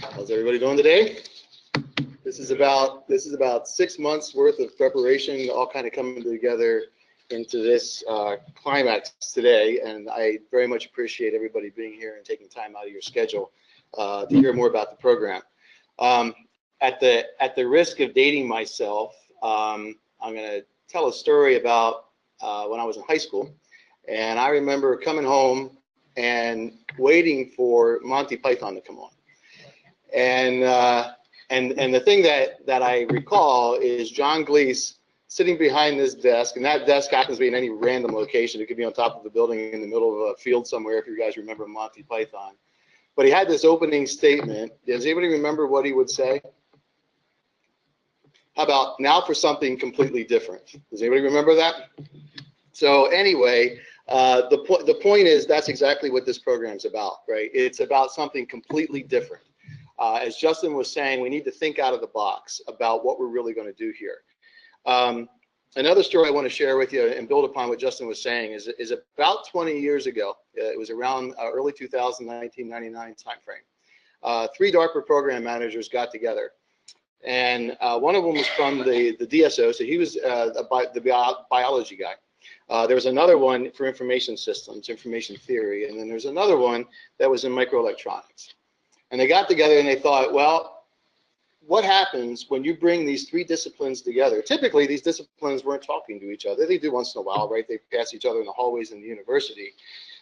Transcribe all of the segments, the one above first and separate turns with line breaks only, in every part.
How's everybody doing today? This is about 6 months worth of preparation, all kind of coming together into this climax today, and I very much appreciate everybody being here and taking time out of your schedule to hear more about the program. At the risk of dating myself, I'm going to tell a story about when I was in high school, and I remember coming home and waiting for Monty Python to come on. And the thing that I recall is John Gleese sitting behind this desk, and that desk happens to be in any random location. It could be on top of the building in the middle of a field somewhere, if you guys remember Monty Python. But he had this opening statement. Does anybody remember what he would say? How about now for something completely different? Does anybody remember that? So anyway, the point is that's exactly what this program's about, right? It's about something completely different. As Justin was saying, we need to think out of the box about what we're really going to do here. Another story I want to share with you and build upon what Justin was saying is about 20 years ago. It was around early 2000, 1999 timeframe. 3 DARPA program managers got together, and one of them was from the DSO, so he was the biology guy. There was another one for information systems, information theory, and then there's another one that was in microelectronics. And they got together and they thought, well, what happens when you bring these 3 disciplines together? Typically, these disciplines weren't talking to each other. They do once in a while, right? They pass each other in the hallways in the university.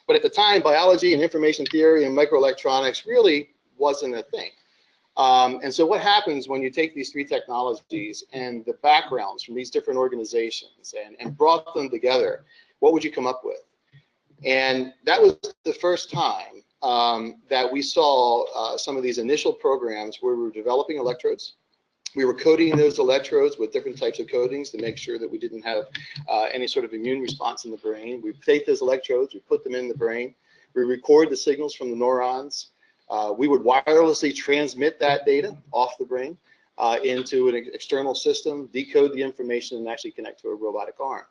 But at the time, biology and information theory and microelectronics really wasn't a thing. And so what happens when you take these 3 technologies and the backgrounds from these different organizations and brought them together, what would you come up with? And that was the first time that we saw some of these initial programs where we were developing electrodes. We were coating those electrodes with different types of coatings to make sure that we didn't have any sort of immune response in the brain. We take those electrodes, we put them in the brain, we record the signals from the neurons. We would wirelessly transmit that data off the brain into an external system, decode the information, and actually connect to a robotic arm.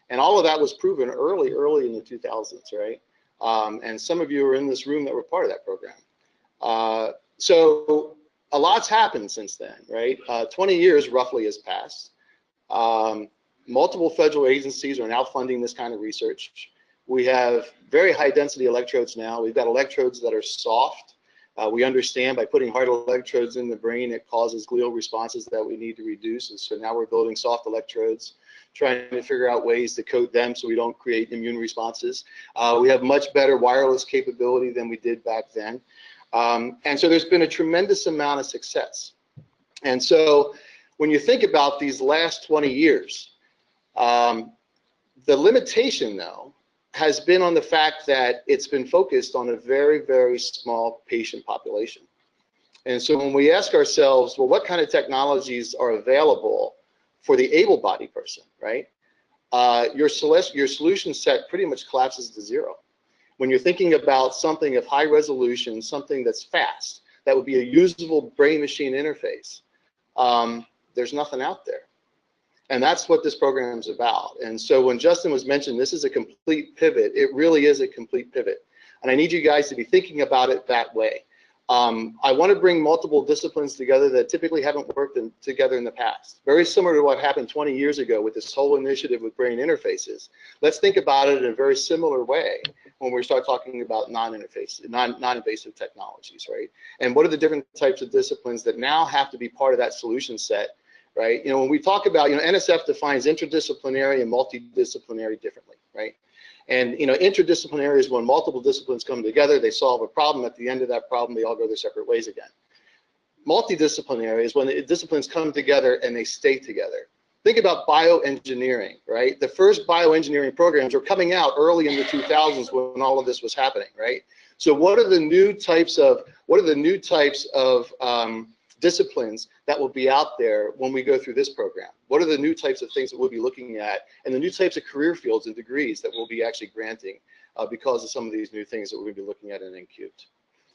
And all of that was proven early in the 2000s, right? And some of you are in this room that were part of that program. So a lot's happened since then, right? 20 years roughly has passed. Multiple federal agencies are now funding this kind of research. We have very high density electrodes now. We've got electrodes that are soft. We understand by putting hard electrodes in the brain, it causes glial responses that we need to reduce. And so now we're building soft electrodes, trying to figure out ways to coat them so we don't create immune responses. We have much better wireless capability than we did back then. And so there's been a tremendous amount of success. And so when you think about these last 20 years, the limitation, though, has been on the fact that it's been focused on a very, very small patient population. And so when we ask ourselves, well, what kind of technologies are available for the able-bodied person, right? Your solution set pretty much collapses to 0. When you're thinking about something of high resolution, something that's fast, that would be a usable brain-machine interface, there's nothing out there. And that's what this program is about. And so when Justin was mentioned, this is a complete pivot. It really is a complete pivot. And I need you guys to be thinking about it that way. I want to bring multiple disciplines together that typically haven't worked together in the past. Very similar to what happened 20 years ago with this whole initiative with brain interfaces. Let's think about it in a very similar way when we start talking about non-invasive technologies, right? And what are the different types of disciplines that now have to be part of that solution set? Right? You know, when we talk about, you know, NSF defines interdisciplinary and multidisciplinary differently, right? And, you know, interdisciplinary is when multiple disciplines come together, they solve a problem. At the end of that problem, they all go their separate ways again. Multidisciplinary is when the disciplines come together and they stay together. Think about bioengineering, right? The first bioengineering programs were coming out early in the 2000s when all of this was happening, right? So what are the new types of disciplines that will be out there when we go through this program? What are the new types of things that we'll be looking at, and the new types of career fields and degrees that we'll be actually granting because of some of these new things that we're going to be looking at in Incubed?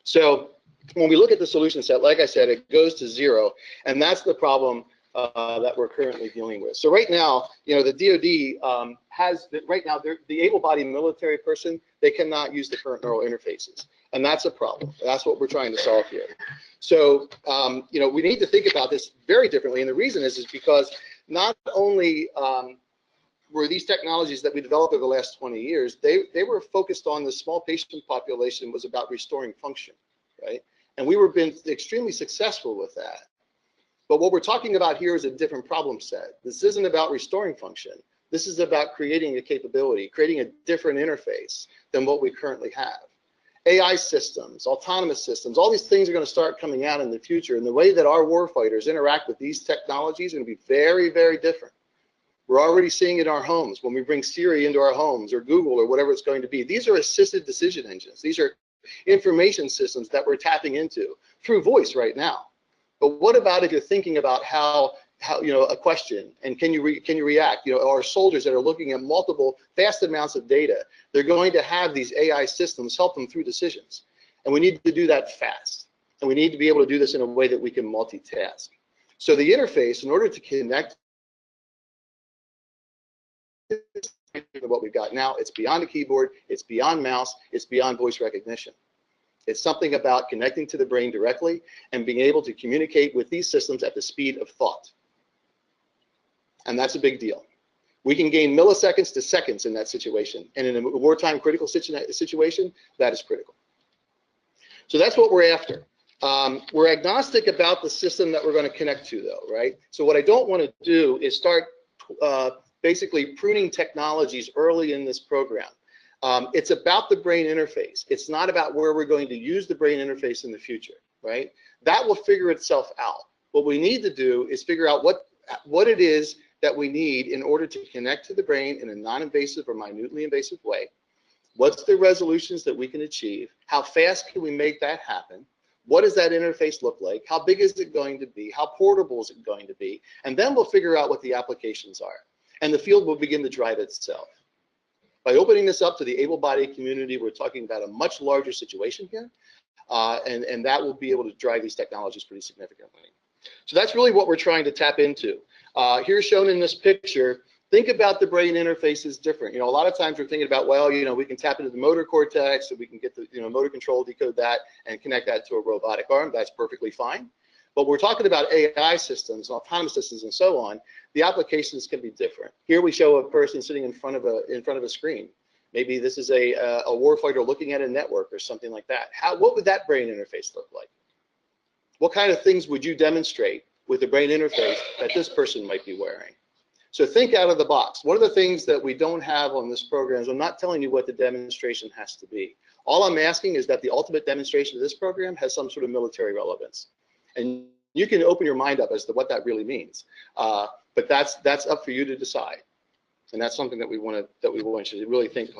So when we look at the solution set, like I said, it goes to 0, and that's the problem that we're currently dealing with. So right now, you know, the DoD has, right now, the able-bodied military person, they cannot use the current neural interfaces. And that's a problem. That's what we're trying to solve here. So, we need to think about this very differently. And the reason is because not only were these technologies that we developed over the last 20 years, they were focused on the small patient population, was about restoring function, right? And we were been extremely successful with that. But what we're talking about here is a different problem set. This isn't about restoring function. This is about creating a capability, creating a different interface than what we currently have. AI systems, autonomous systems, all these things are going to start coming out in the future. And the way that our warfighters interact with these technologies is going to be very, very different. We're already seeing it in our homes when we bring Siri into our homes, or Google, or whatever it's going to be. These are assisted decision engines. These are information systems that we're tapping into through voice right now. But what about if you're thinking about how a question, and can you react? Our soldiers that are looking at multiple vast amounts of data, they're going to have these AI systems help them through decisions. And we need to do that fast. And we need to be able to do this in a way that we can multitask. So the interface, in order to connect what we've got now, it's beyond a keyboard, it's beyond mouse, it's beyond voice recognition. It's something about connecting to the brain directly and being able to communicate with these systems at the speed of thought. And that's a big deal. We can gain milliseconds to seconds in that situation. And in a wartime critical situation, that is critical. So that's what we're after. We're agnostic about the system that we're going to connect to, though, right? So what I don't want to do is start basically pruning technologies early in this program. It's about the brain interface. It's not about where we're going to use the brain interface in the future, right? That will figure itself out. What we need to do is figure out what it is that we need in order to connect to the brain in a non-invasive or minutely invasive way. What's the resolutions that we can achieve? How fast can we make that happen? What does that interface look like? How big is it going to be? How portable is it going to be? And then we'll figure out what the applications are. And the field will begin to drive itself. By opening this up to the able-bodied community, we're talking about a much larger situation here, and that will be able to drive these technologies pretty significantly. So that's really what we're trying to tap into. Here shown in this picture, think about the brain interfaces different. A lot of times we're thinking about, well, we can tap into the motor cortex, so we can get the motor control, decode that, and connect that to a robotic arm. That's perfectly fine. But we're talking about AI systems, autonomous systems, and so on. The applications can be different. Here we show a person sitting in front of a screen. Maybe this is a warfighter looking at a network or something like that. What would that brain interface look like? What kind of things would you demonstrate with the brain interface that this person might be wearing? So think out of the box. One of the things that we don't have on this program is I'm not telling you what the demonstration has to be. All I'm asking is that the ultimate demonstration of this program has some sort of military relevance. And you can open your mind up as to what that really means. But that's up for you to decide. And that's something that we want to really think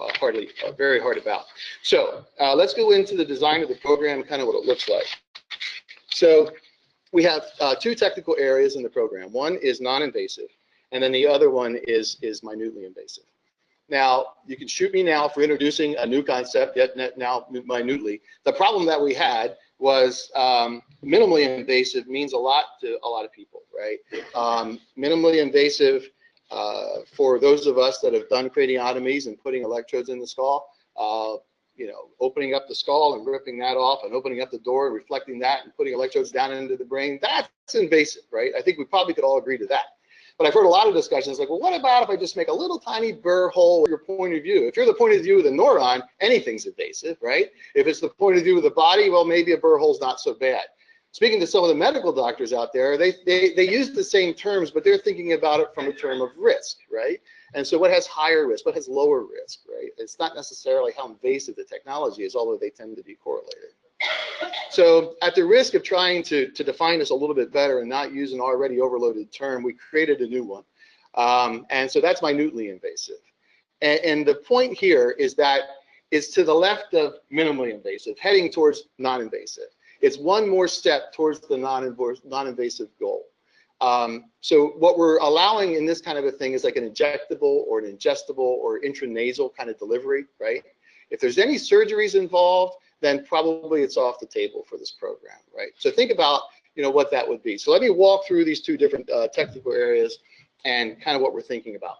very hard about. So let's go into the design of the program, kind of what it looks like. So we have two technical areas in the program. One is non-invasive, and then the other one is minutely invasive. Now, you can shoot me now for introducing a new concept, yet now minutely. The problem that we had was minimally invasive means a lot to a lot of people, right? Minimally invasive, for those of us that have done craniotomies and putting electrodes in the skull, opening up the skull and ripping that off and opening up the door and reflecting that and putting electrodes down into the brain, that's invasive, right? I think we probably could all agree to that. But I've heard a lot of discussions like, well, what about if I just make a little tiny burr hole with your point of view? If you're the point of view of the neuron, anything's invasive, right? If it's the point of view of the body, well, maybe a burr hole's not so bad. Speaking to some of the medical doctors out there, they use the same terms, but they're thinking about it from a term of risk, right? And so what has higher risk? What has lower risk, right? It's not necessarily how invasive the technology is, although they tend to be correlated. So at the risk of trying to define this a little bit better and not use an already overloaded term, we created a new one. And so that's minutely invasive. And the point here is that it's to the left of minimally invasive, heading towards non-invasive. It's one more step towards the non-invasive goal. So what we're allowing in this kind of a thing is like an injectable or an ingestible or intranasal kind of delivery, right? If there's any surgeries involved, then probably it's off the table for this program, right? So think about, what that would be. So let me walk through these two different technical areas and kind of what we're thinking about.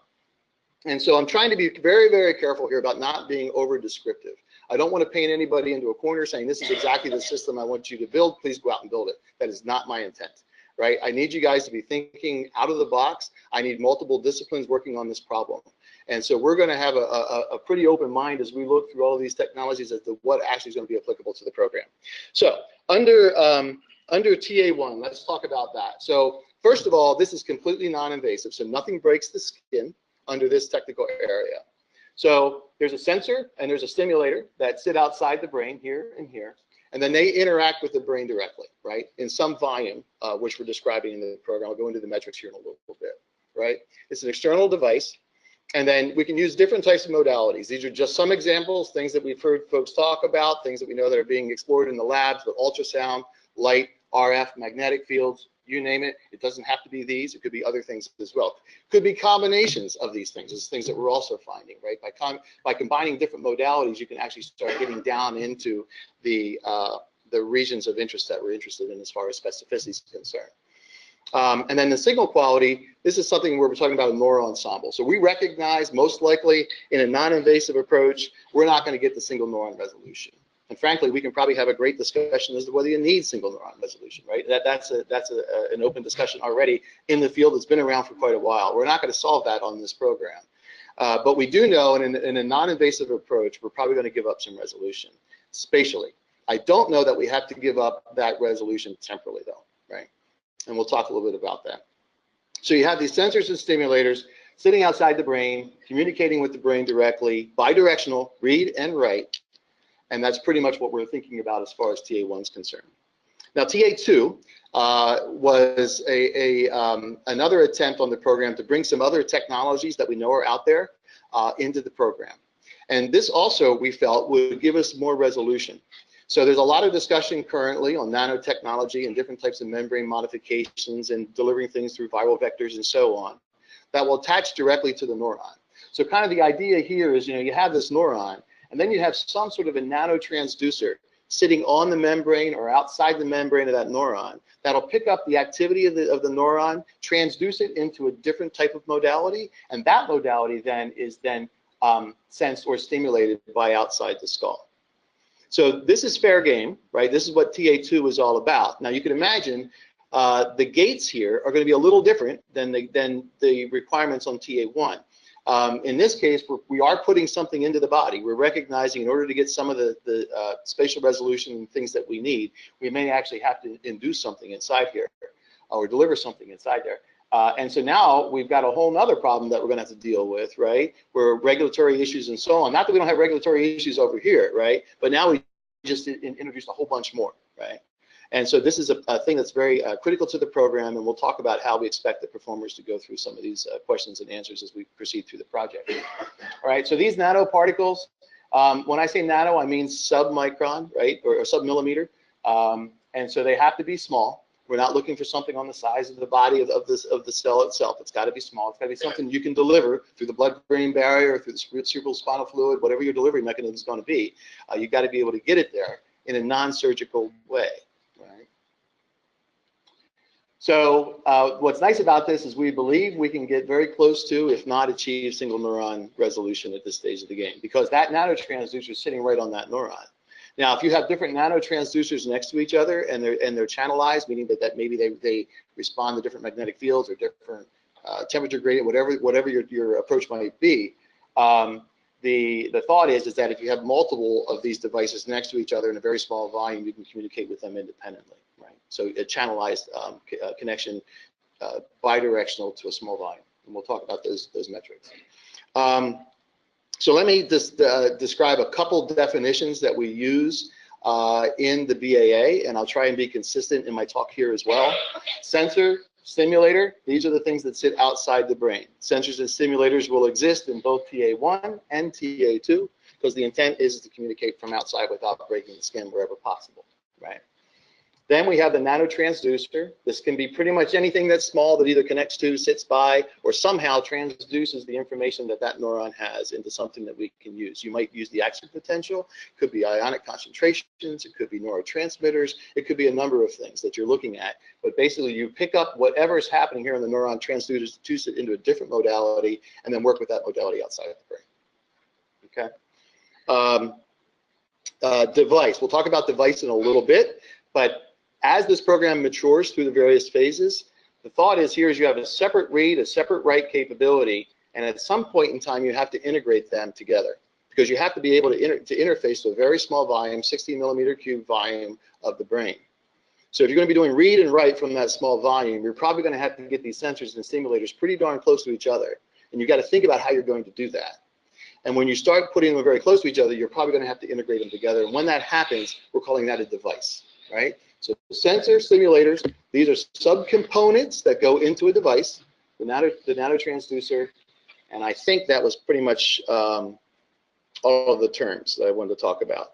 And so I'm trying to be very, very careful here about not being over descriptive. I don't want to paint anybody into a corner saying this is exactly the system I want you to build. Please go out and build it. That is not my intent, right? I need you guys to be thinking out of the box. I need multiple disciplines working on this problem. And so we're going to have a pretty open mind as we look through all of these technologies as to what actually is going to be applicable to the program. So under TA1, let's talk about that. So first of all, this is completely non-invasive, so nothing breaks the skin under this technical area. So there's a sensor and there's a stimulator that sit outside the brain here and here, and then they interact with the brain directly, right, in some volume, which we're describing in the program. I'll go into the metrics here in a little bit, right? It's an external device, and then we can use different types of modalities. These are just some examples, things that we've heard folks talk about, things that we know that are being explored in the labs with ultrasound, light, RF, magnetic fields, you name it. It doesn't have to be these. It could be other things as well. Could be combinations of these things. It's things that we're also finding, right? By combining different modalities, you can actually start getting down into the regions of interest that we're interested in as far as specificity is concerned. And then the signal quality, this is something where we're talking about a neural ensemble. So we recognize most likely in a non-invasive approach, we're not going to get the single neuron resolution. And frankly, we can probably have a great discussion as to whether you need single neuron resolution, right? That's an open discussion already in the field that's been around for quite a while. We're not going to solve that on this program. But we do know in a non-invasive approach, we're probably going to give up some resolution spatially. I don't know that we have to give up that resolution temporally though, right? And we'll talk a little bit about that. So you have these sensors and stimulators sitting outside the brain, communicating with the brain directly, bidirectional, read and write. And that's pretty much what we're thinking about as far as TA1 is concerned. Now, TA2 was another attempt on the program to bring some other technologies that we know are out there into the program. And this also, we felt, would give us more resolution. So there's a lot of discussion currently on nanotechnology and different types of membrane modifications and delivering things through viral vectors and so on that will attach directly to the neuron. So kind of the idea here is, you have this neuron, and then you have some sort of a nanotransducer sitting on the membrane or outside the membrane of that neuron that'll pick up the activity of the neuron, transduce it into a different type of modality, and that modality then is sensed or stimulated by outside the skull. So this is fair game, right? This is what TA2 is all about. Now you can imagine the gates here are going to be a little different than the requirements on TA1. In this case, we are putting something into the body. We're recognizing in order to get some of the spatial resolution and things that we need, we may actually have to induce something inside here or deliver something inside there. And so now we've got a whole nother problem that we're going to have to deal with, right? Where regulatory issues and so on. Not that we don't have regulatory issues over here, right? But now we just introduced a whole bunch more, right? And so this is a thing that's very critical to the program, and we'll talk about how we expect the performers to go through some of these questions and answers as we proceed through the project. All right, so these nanoparticles, when I say nano, I mean sub-micron, right, or sub-millimeter, and so they have to be small. We're not looking for something on the size of the body of the cell itself. It's got to be small. It's got to be something you can deliver through the blood-brain barrier, or through the cerebral spinal fluid, whatever your delivery mechanism is going to be. You've got to be able to get it there in a non-surgical way. Right. So what's nice about this is we believe we can get very close to, if not achieve, single neuron resolution at this stage of the game, because that nanotransducer is sitting right on that neuron. Now, if you have different nanotransducers next to each other and they're channelized, meaning that maybe they respond to different magnetic fields or different temperature gradient, whatever your approach might be, the thought is that if you have multiple of these devices next to each other in a very small volume, you can communicate with them independently, right? So a channelized connection, bidirectional to a small volume, and we'll talk about those metrics. So let me just describe a couple definitions that we use in the BAA, and I'll try and be consistent in my talk here as well. Sensor, stimulator, these are the things that sit outside the brain. Sensors and stimulators will exist in both TA1 and TA2 because the intent is to communicate from outside without breaking the skin wherever possible, right? Then we have the nanotransducer. This can be pretty much anything that's small that either connects to, sits by, or somehow transduces the information that neuron has into something that we can use. You might use the action potential, it could be ionic concentrations, it could be neurotransmitters, it could be a number of things that you're looking at. But basically you pick up whatever is happening here in the neuron, transduce it into a different modality, and then work with that modality outside of the brain. Okay. Device. We'll talk about device in a little bit, but as this program matures through the various phases, the thought is here is you have a separate read, a separate write capability, and at some point in time you have to integrate them together because you have to be able to interface to a very small volume, 16 millimeter cube volume of the brain. So if you're going to be doing read and write from that small volume, you're probably going to have to get these sensors and stimulators pretty darn close to each other, and you've got to think about how you're going to do that. And when you start putting them very close to each other, you're probably going to have to integrate them together. And when that happens, we're calling that a device, right? So sensor stimulators, these are subcomponents that go into a device, the nanotransducer, and I think that was pretty much all of the terms that I wanted to talk about.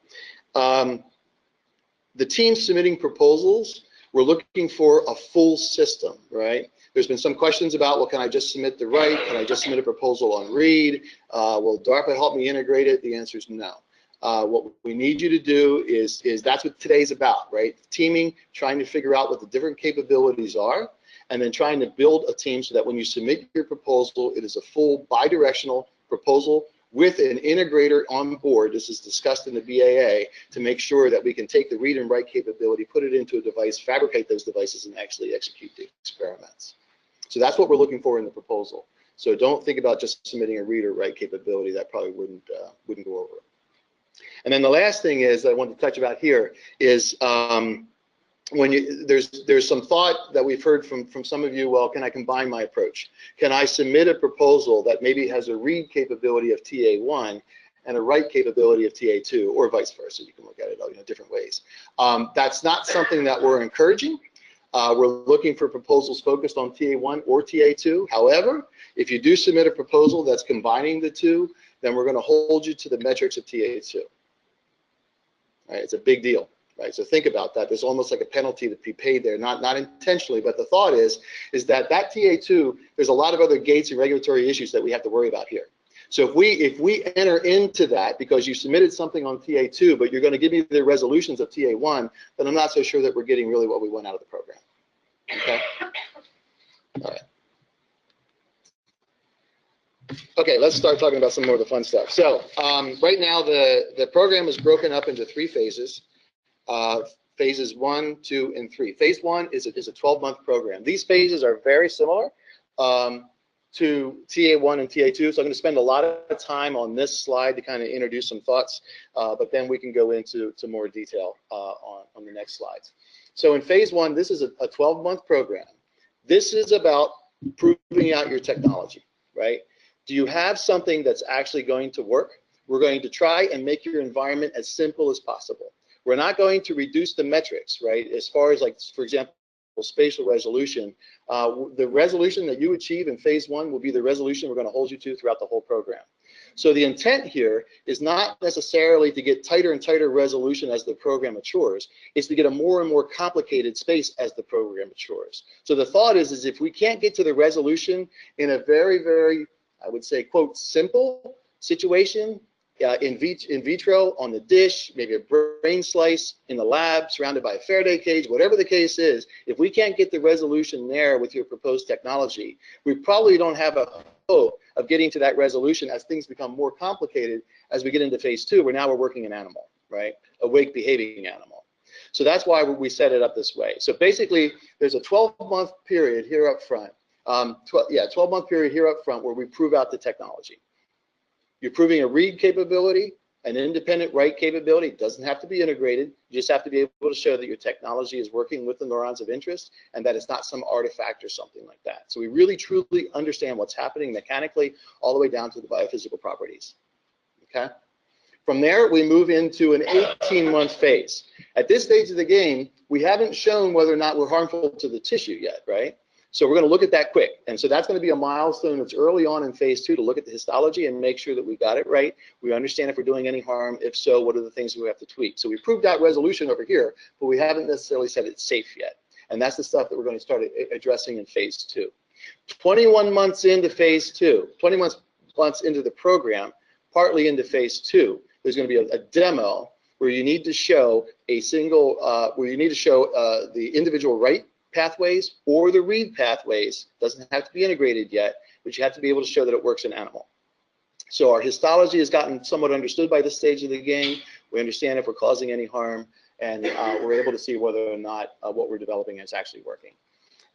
The team submitting proposals, we're looking for a full system, right? There's been some questions about, well, can I just submit the write? Can I just submit a proposal on read? Will DARPA help me integrate it? The answer is no. What we need you to do is that's what today's about, right? Teaming, trying to figure out what the different capabilities are, and then trying to build a team so that when you submit your proposal, it is a full bidirectional proposal with an integrator on board. This is discussed in the BAA to make sure that we can take the read and write capability, put it into a device, fabricate those devices, and actually execute the experiments. So that's what we're looking for in the proposal. So don't think about just submitting a read or write capability. That probably wouldn't go over. And then the last thing is that I want to touch about here is when there's some thought that we've heard from some of you, well, can I combine my approach? Can I submit a proposal that maybe has a read capability of TA1 and a write capability of TA2, or vice versa? You can look at it different ways. That's not something that we're encouraging. We're looking for proposals focused on TA1 or TA2. However, if you do submit a proposal that's combining the two, then we're going to hold you to the metrics of TA2. Right? It's a big deal. Right, so think about that. There's almost like a penalty to be paid there, not intentionally, but the thought is that TA2, there's a lot of other gates and regulatory issues that we have to worry about here. So if we enter into that because you submitted something on TA2, but you're going to give me the resolutions of TA1, then I'm not so sure that we're getting really what we want out of the program. Okay. All right. Okay, let's start talking about some more of the fun stuff. So right now the program is broken up into 3 phases. Phases 1, 2, and 3. Phase 1 is a 12-month program. These phases are very similar to TA1 and TA2, so I'm going to spend a lot of time on this slide to kind of introduce some thoughts, but then we can go into more detail on the next slides. So in phase 1, this is a 12-month program. This is about proving out your technology, right? Do you have something that's actually going to work? We're going to try and make your environment as simple as possible. We're not going to reduce the metrics, right? As far as, like, for example, spatial resolution, the resolution that you achieve in phase 1 will be the resolution we're going to hold you to throughout the whole program. So the intent here is not necessarily to get tighter and tighter resolution as the program matures. It's to get a more and more complicated space as the program matures. So the thought is if we can't get to the resolution in a very, very, I would say, quote, simple situation, in vitro, on the dish, maybe a brain slice in the lab, surrounded by a Faraday cage, whatever the case is, if we can't get the resolution there with your proposed technology, we probably don't have a hope of getting to that resolution as things become more complicated as we get into phase 2, where now we're working an animal, right? Awake behaving animal. So that's why we set it up this way. So basically, there's a 12-month period here up front. 12-month period here up front where we prove out the technology. You're proving a read capability, an independent write capability. It doesn't have to be integrated. You just have to be able to show that your technology is working with the neurons of interest and that it's not some artifact or something like that. So we really, truly understand what's happening mechanically all the way down to the biophysical properties. Okay? From there, we move into an 18-month phase. At this stage of the game, we haven't shown whether or not we're harmful to the tissue yet, right? So we're going to look at that quick. And so that's going to be a milestone that's early on in phase 2 to look at the histology and make sure that we got it right. We understand if we're doing any harm. If so, what are the things we have to tweak? So we proved out resolution over here, but we haven't necessarily said it's safe yet. And that's the stuff that we're going to start addressing in phase 2. 21 months into phase 2, 20 months into the program, partly into phase 2, there's going to be a demo where you need to show a single, the individual write pathways or the read pathways. Doesn't have to be integrated yet, but you have to be able to show that it works in animal. So our histology has gotten somewhat understood by this stage of the game. We understand if we're causing any harm, and we're able to see whether or not what we're developing is actually working.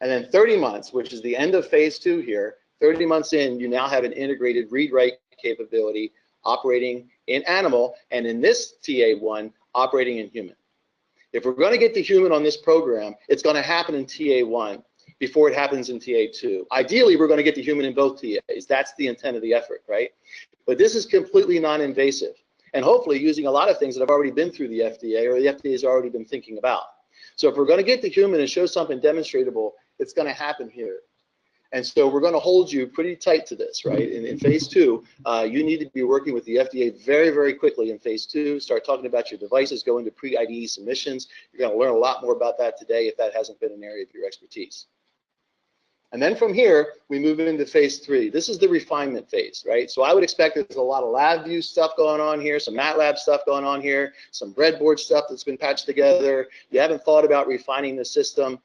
And then 30 months, which is the end of phase 2 here, 30 months in, you now have an integrated read-write capability operating in animal, and in this TA1, operating in human. If we're going to get to human on this program, it's going to happen in TA1 before it happens in TA2. Ideally, we're going to get to human in both TAs. That's the intent of the effort, right? But this is completely non-invasive, and hopefully using a lot of things that have already been through the FDA or the FDA has already been thinking about. So if we're going to get to human and show something demonstrable, it's going to happen here. And so we're going to hold you pretty tight to this, right? In phase 2, you need to be working with the FDA very, very quickly in phase 2. Start talking about your devices, go into pre-IDE submissions. You're going to learn a lot more about that today if that hasn't been an area of your expertise. And then from here, we move into phase 3. This is the refinement phase, right? So I would expect there's a lot of LabVIEW stuff going on here, some MATLAB stuff going on here, some breadboard stuff that's been patched together. You haven't thought about refining the system.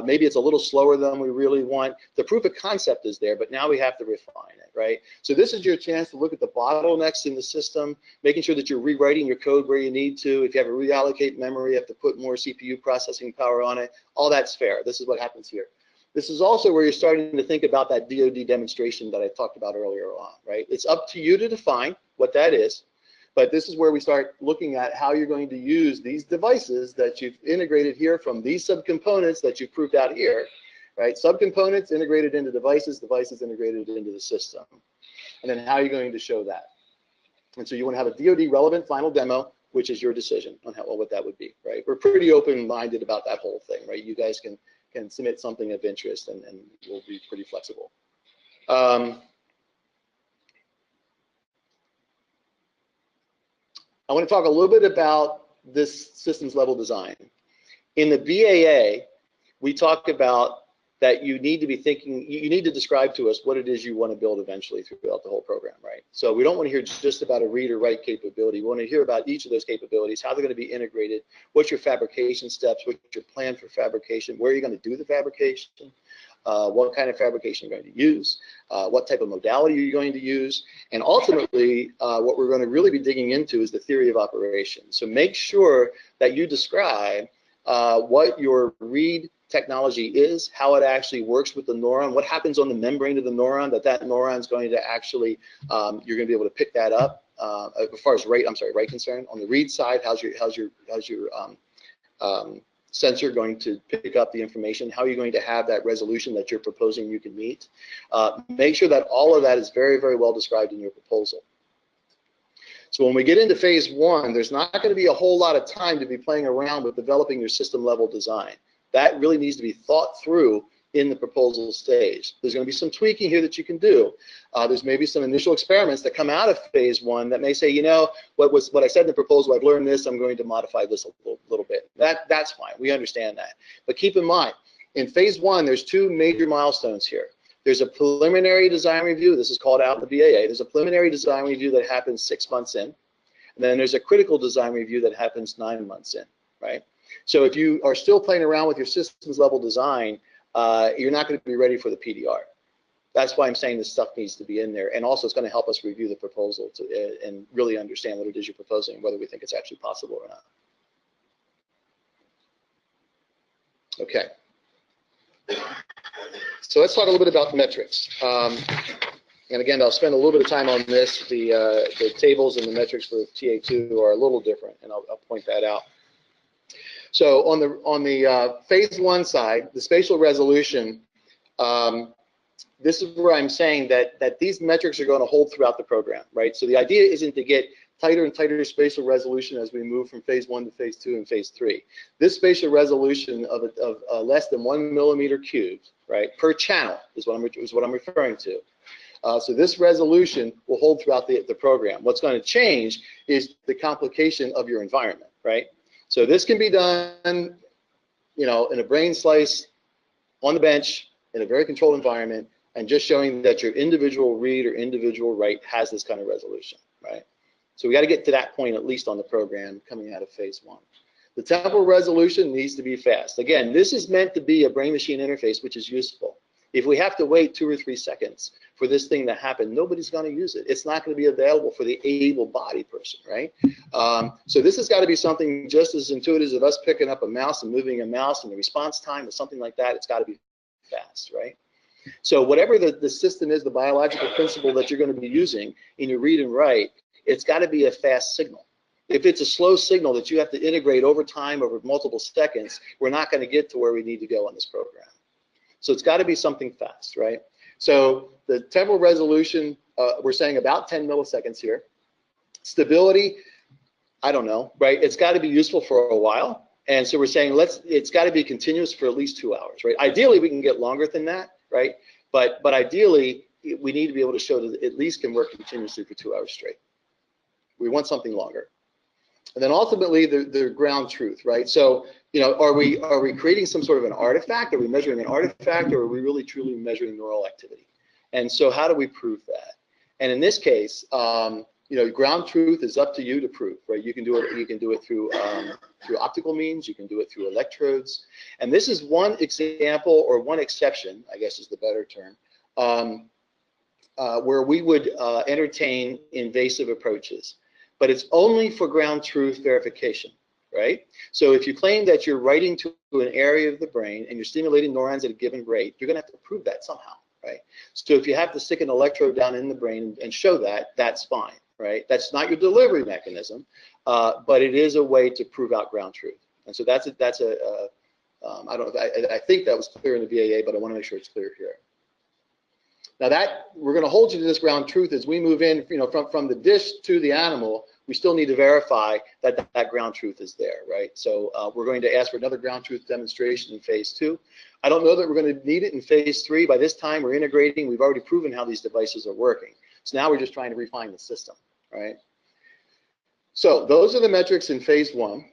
Maybe it's a little slower than we really want. The proof of concept is there, but now we have to refine it, right? So this is your chance to look at the bottlenecks in the system, making sure that you're rewriting your code where you need to. If you have to reallocate memory, you have to put more CPU processing power on it. All that's fair. This is what happens here. This is also where you're starting to think about that DoD demonstration that I talked about earlier on, right? It's up to you to define what that is, but this is where we start looking at how you're going to use these devices that you've integrated here from these subcomponents that you've proved out here, right? Subcomponents integrated into devices, devices integrated into the system. And then how are you going to show that? And so you want to have a DoD relevant final demo, which is your decision on how, what that would be, right? We're pretty open-minded about that whole thing, right? You guys can submit something of interest, and we'll be pretty flexible. I want to talk a little bit about this systems level design. In the BAA, we talk about that you need to be thinking, you need to describe to us what it is you want to build eventually throughout the whole program, right? So we don't want to hear just about a read or write capability. We want to hear about each of those capabilities, how they're going to be integrated, what's your fabrication steps, what's your plan for fabrication, where are you going to do the fabrication, what kind of fabrication you're going to use, what type of modality are you going to use, and ultimately what we're going to really be digging into is the theory of operation. So make sure that you describe what your read technology is, how it actually works with the neuron, what happens on the membrane of the neuron, that neuron is going to actually, you're going to be able to pick that up. As far as write concern, on the read side, how's your sensor going to pick up the information? How are you going to have that resolution that you're proposing you can meet? Make sure that all of that is very, very well described in your proposal. So when we get into phase 1, there's not going to be a whole lot of time to be playing around with developing your system level design. That really needs to be thought through in the proposal stage. There's going to be some tweaking here that you can do. There's maybe some initial experiments that come out of phase 1 that may say, you know, what I said in the proposal, I've learned this, I'm going to modify this a little bit. That's fine. We understand that. But keep in mind, in phase 1, there's 2 major milestones here. There's a preliminary design review. This is called out in the BAA. There's a preliminary design review that happens 6 months in. And then there's a critical design review that happens 9 months in, right? So if you are still playing around with your systems level design, you're not going to be ready for the PDR. That's why I'm saying this stuff needs to be in there. And also it's going to help us review the proposal and really understand what it is you're proposing, whether we think it's actually possible or not. Okay. So let's talk a little bit about metrics. And again, I'll spend a little bit of time on this. The tables and the metrics for TA2 are a little different, and I'll point that out. So on the phase 1 side, the spatial resolution, this is where I'm saying that these metrics are going to hold throughout the program, right? So the idea isn't to get tighter and tighter spatial resolution as we move from phase 1 to phase 2 and phase 3. This spatial resolution of less than 1 millimeter cubed, right, per channel is what I'm referring to. So this resolution will hold throughout the program. What's going to change is the complication of your environment, right? So this can be done, you know, in a brain slice on the bench in a very controlled environment, and just showing that your individual read or individual write has this kind of resolution, right? So we got to get to that point at least on the program coming out of phase 1. The temporal resolution needs to be fast. Again, this is meant to be a brain-machine interface, which is useful. If we have to wait 2 or 3 seconds for this thing to happen, nobody's going to use it. It's not going to be available for the able-bodied person, right? So this has got to be something just as intuitive as us picking up a mouse and moving a mouse, and the response time is something like that. It's got to be fast, right? So whatever the system is, the biological principle that you're going to be using in your read and write, it's got to be a fast signal. If it's a slow signal that you have to integrate over time, over multiple seconds, we're not going to get to where we need to go on this program. So it's got to be something fast, right? So the temporal resolution, we're saying about 10 milliseconds here. Stability, I don't know, right? It's got to be useful for a while. And so we're saying it's got to be continuous for at least 2 hours, right? Ideally, we can get longer than that, right? But ideally, we need to be able to show that it at least can work continuously for 2 hours straight. We want something longer. And then ultimately, the ground truth, right? So, you know, are we creating some sort of an artifact? Are we measuring an artifact, or are we really truly measuring neural activity? And so, how do we prove that? And in this case, you know, ground truth is up to you to prove, right? You can do it. You can do it through optical means. You can do it through electrodes. And this is one example, or one exception, I guess is the better term, where we would entertain invasive approaches. But it's only for ground truth verification, right? So if you claim that you're writing to an area of the brain and you're stimulating neurons at a given rate, you're going to have to prove that somehow, right? So if you have to stick an electrode down in the brain and show that, that's fine, right? That's not your delivery mechanism, but it is a way to prove out ground truth. And so I think that was clear in the BAA, but I want to make sure it's clear here. Now that we're going to hold you to this ground truth as we move in, you know, from the dish to the animal. We still need to verify that that ground truth is there, right? So we're going to ask for another ground truth demonstration in phase 2. I don't know that we're going to need it in phase 3. By this time, we're integrating. We've already proven how these devices are working. So now we're just trying to refine the system, right? So those are the metrics in phase 1.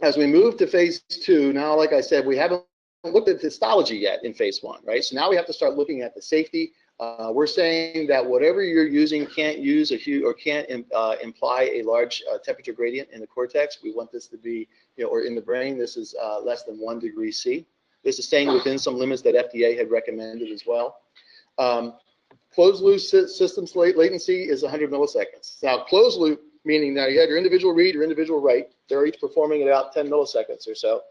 As we move to phase 2, now, like I said, we haven't looked at histology yet in phase 1, right? So now we have to start looking at the safety. We're saying that whatever you're using can't use a huge, or can't imply a large temperature gradient in the cortex. We want this to be, you know, or in the brain, this is less than 1 degree C. This is staying within some limits that FDA had recommended as well. Closed loop systems latency is 100 milliseconds. Now, closed loop, meaning now you have your individual read, your individual write. They're each performing at about 10 milliseconds or so.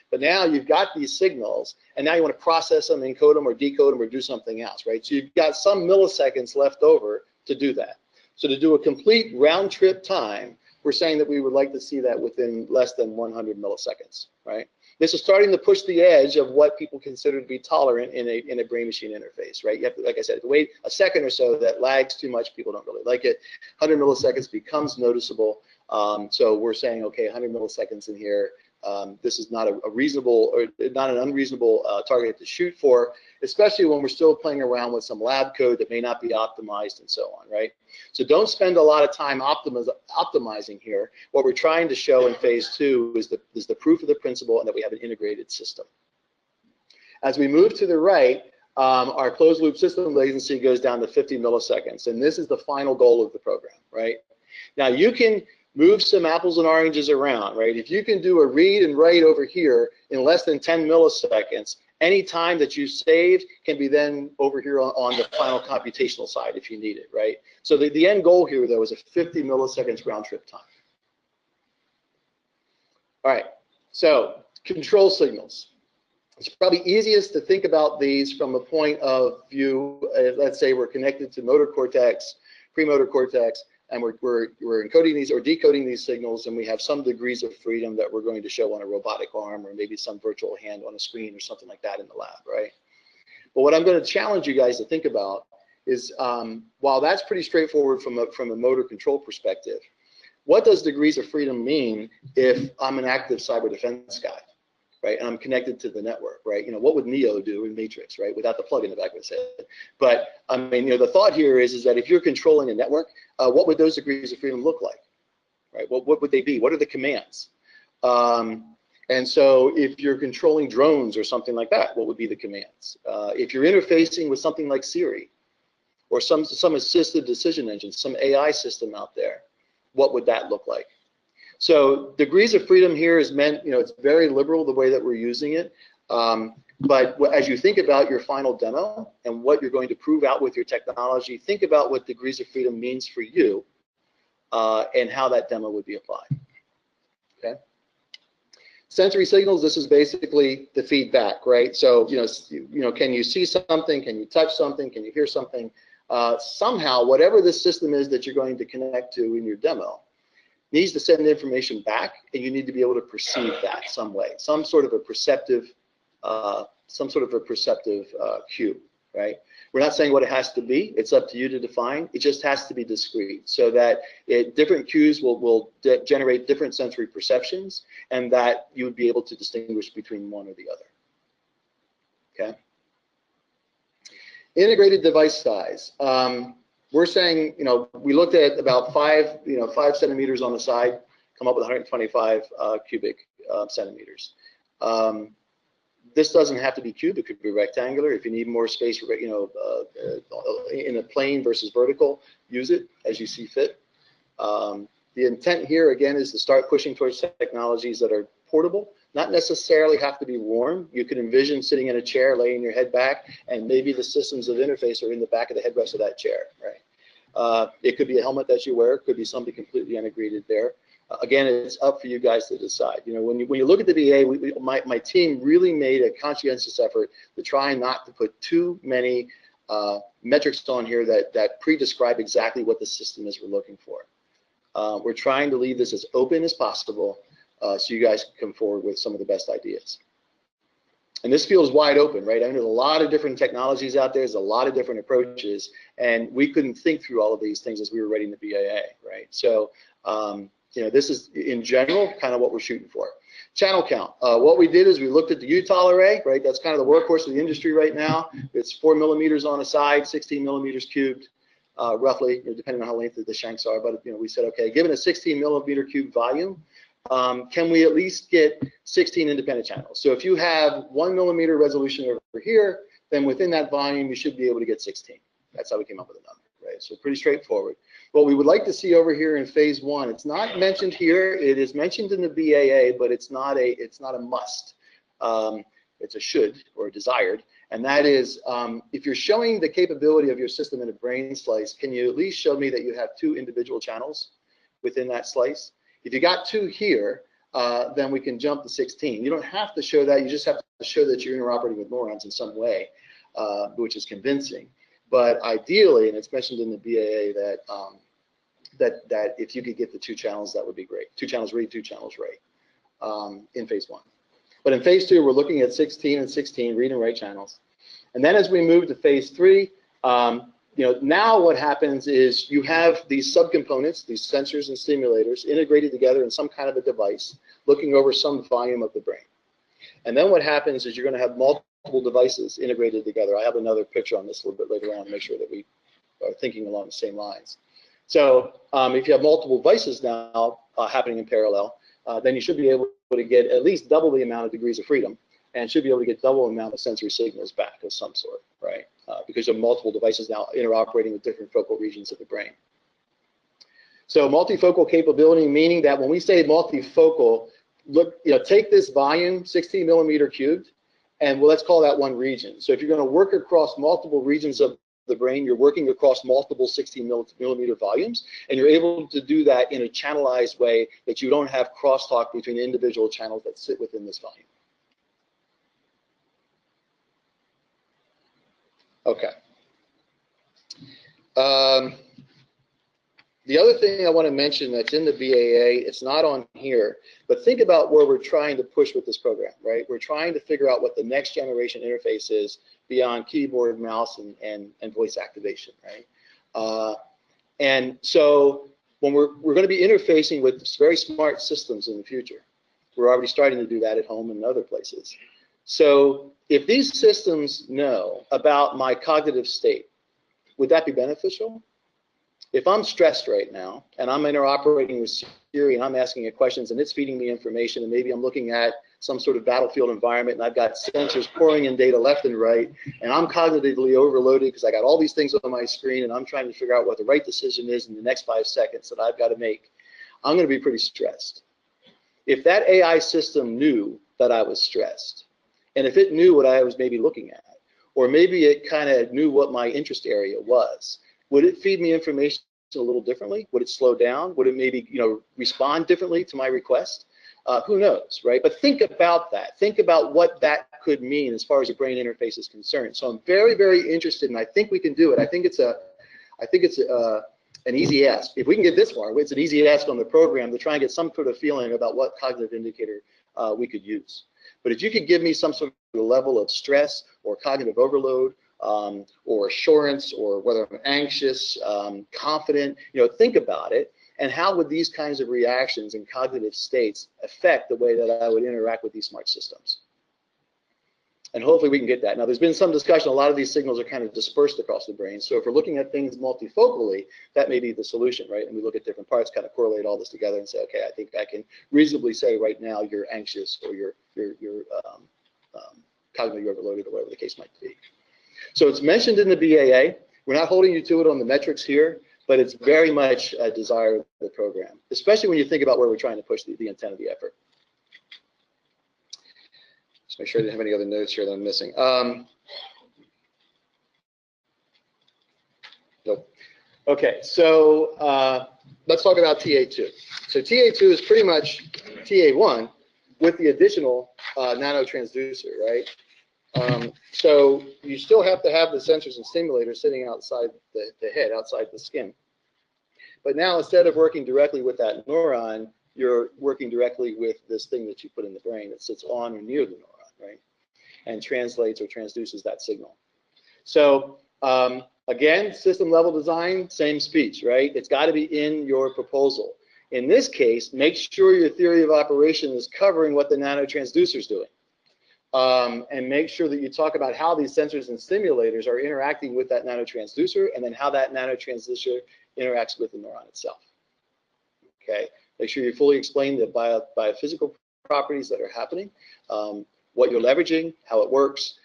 But now you've got these signals, and now you want to process them, encode them, or decode them, or do something else, right? So you've got some milliseconds left over to do that. So to do a complete round trip time, we're saying that we would like to see that within less than 100 milliseconds, right? This is starting to push the edge of what people consider to be tolerant in a brain-machine interface, right? You have to, like I said, to wait a second or so. That lags too much. People don't really like it. 100 milliseconds becomes noticeable. So we're saying, okay, 100 milliseconds in here. This is not a reasonable, or not an unreasonable target to shoot for, especially when we're still playing around with some lab code that may not be optimized and so on, right? So don't spend a lot of time optimizing here. What we're trying to show in phase 2 is the proof of the principle, and that we have an integrated system. As we move to the right, our closed loop system latency goes down to 50 milliseconds, and this is the final goal of the program, right? Now you can move some apples and oranges around, right? If you can do a read and write over here in less than 10 milliseconds, any time that you saved can be then over here on the final computational side if you need it, right? So the end goal here, though, is a 50 milliseconds round trip time. All right, so control signals. It's probably easiest to think about these from a point of view, let's say we're connected to motor cortex, premotor cortex, and we're encoding these or decoding these signals, and we have some degrees of freedom that we're going to show on a robotic arm, or maybe some virtual hand on a screen or something like that in the lab, right? But what I'm going to challenge you guys to think about is, while that's pretty straightforward from a motor control perspective, what does degrees of freedom mean if I'm an active cyber defense guy, right? And I'm connected to the network, right? You know, what would Neo do in Matrix, right? Without the plug in the back of his head. But I mean, you know, the thought here is that if you're controlling a network, what would those degrees of freedom look like, right? What would they be? What are the commands? And so if you're controlling drones or something like that, what would be the commands? If you're interfacing with something like Siri or some assisted decision engine, some AI system out there, what would that look like? So degrees of freedom here is meant, you know, it's very liberal the way that we're using it. But as you think about your final demo and what you're going to prove out with your technology, think about what degrees of freedom means for you and how that demo would be applied. Okay. Sensory signals, this is basically the feedback, right? So, can you see something? Can you touch something? Can you hear something? Somehow, whatever the system is that you're going to connect to in your demo needs to send information back, and you need to be able to perceive that some way, some sort of a perceptive cue, right? We're not saying what it has to be. It's up to you to define. It just has to be discrete so that different cues will generate different sensory perceptions, and that you would be able to distinguish between one or the other. Okay. Integrated device size. We're saying, we looked at about 5 centimeters on the side, come up with 125 cubic centimeters. This doesn't have to be cube. It could be rectangular. If you need more space, in a plane versus vertical, use it as you see fit. The intent here, again, is to start pushing towards technologies that are portable, not necessarily have to be worn. You could envision sitting in a chair, laying your head back, and maybe the systems of interface are in the back of the headrest of that chair, right? It could be a helmet that you wear. It could be something completely integrated there. Again, it's up for you guys to decide. When you look at the BA, my team really made a conscientious effort to try not to put too many metrics on here that pre-describe exactly what the system is we're looking for. We're trying to leave this as open as possible so you guys can come forward with some of the best ideas. And this feels wide open, right? I mean, there's a lot of different technologies out there. There's a lot of different approaches, and we couldn't think through all of these things as we were writing the BAA, right? So, this is, in general, kind of what we're shooting for. Channel count. What we did is we looked at the UTAL array, right? That's kind of the workhorse of the industry right now. It's 4 millimeters on a side, 16 millimeters cubed, roughly, depending on how lengthy the shanks are. But we said, okay, given a 16 millimeter cube volume, can we at least get 16 independent channels? So if you have 1 millimeter resolution over here, then within that volume, you should be able to get 16. That's how we came up with the number, right? So pretty straightforward. What we would like to see over here in phase 1, it's not mentioned here. It is mentioned in the BAA, but it's not a must. It's a should or a desired, and that is if you're showing the capability of your system in a brain slice, can you at least show me that you have 2 individual channels within that slice? If you got 2 here, then we can jump to 16. You don't have to show that. You just have to show that you're interoperating with neurons in some way, which is convincing. But ideally, and it's mentioned in the BAA that if you could get the 2 channels, that would be great. 2 channels read, 2 channels write in phase 1. But in phase 2, we're looking at 16 and 16 read and write channels. And then as we move to phase 3, now what happens is you have these subcomponents, these sensors and stimulators integrated together in some kind of a device, looking over some volume of the brain. And then what happens is you're going to have multiple devices integrated together. I have another picture on this a little bit later on to make sure that we are thinking along the same lines. So if you have multiple devices now happening in parallel, then you should be able to get at least double the amount of degrees of freedom, and should be able to get double the amount of sensory signals back of some sort, right? Because you have multiple devices now interoperating with different focal regions of the brain. So multifocal capability, meaning that when we say multifocal, look, take this volume, 16 millimeter cubed, and let's call that one region. So if you're going to work across multiple regions of the brain, you're working across multiple 16 millimeter volumes, and you're able to do that in a channelized way that you don't have crosstalk between individual channels that sit within this volume. Okay. The other thing I want to mention that's in the BAA, it's not on here, but think about where we're trying to push with this program, right? We're trying to figure out what the next generation interface is beyond keyboard, mouse, and voice activation, right? And so when we're going to be interfacing with very smart systems in the future, we're already starting to do that at home and other places. So if these systems know about my cognitive state, would that be beneficial? If I'm stressed right now and I'm interoperating with Siri and I'm asking it questions and it's feeding me information, and maybe I'm looking at some sort of battlefield environment and I've got sensors pouring in data left and right, and I'm cognitively overloaded because I got all these things on my screen and I'm trying to figure out what the right decision is in the next 5 seconds that I've got to make, I'm going to be pretty stressed. If that AI system knew that I was stressed, And if it knew what I was maybe looking at, or maybe it kind of knew what my interest area was, would it feed me information a little differently? Would it slow down? Would it maybe, respond differently to my request? Who knows, right? But think about that. Think about what that could mean as far as the brain interface is concerned. So I'm very, very interested, and I think we can do it. I think it's an easy ask. If we can get this far, it's an easy ask on the program to try and get some sort of feeling about what cognitive indicator we could use. But if you could give me some sort of level of stress or cognitive overload, or assurance, or whether I'm anxious, confident, think about it. And how would these kinds of reactions and cognitive states affect the way that I would interact with these smart systems? And hopefully we can get that. Now, there's been some discussion. A lot of these signals are kind of dispersed across the brain. So if we're looking at things multifocally, that may be the solution, right? And we look at different parts, kind of correlate all this together and say, okay, I think I can reasonably say right now you're anxious, or you're cognitively overloaded, or whatever the case might be. So it's mentioned in the BAA. We're not holding you to it on the metrics here, but it's very much a desire of the program, especially when you think about where we're trying to push the intent of the effort. Just make sure I didn't have any other notes here that I'm missing. Nope. Okay, so let's talk about TA2. So TA2 is pretty much TA1 with the additional nanotransducer, right? So you still have to have the sensors and stimulators sitting outside the head, outside the skin. But now, instead of working directly with that neuron, you're working directly with this thing that you put in the brain that sits on or near the neuron, right? And translates or transduces that signal. So again, system level design, same speech, right? It's got to be in your proposal. In this case, make sure your theory of operation is covering what the nanotransducer is doing. And make sure that you talk about how these sensors and stimulators are interacting with that nanotransducer, and then how that nanotransducer interacts with the neuron itself. Okay, make sure you fully explain the biophysical properties that are happening, what you're leveraging, how it works,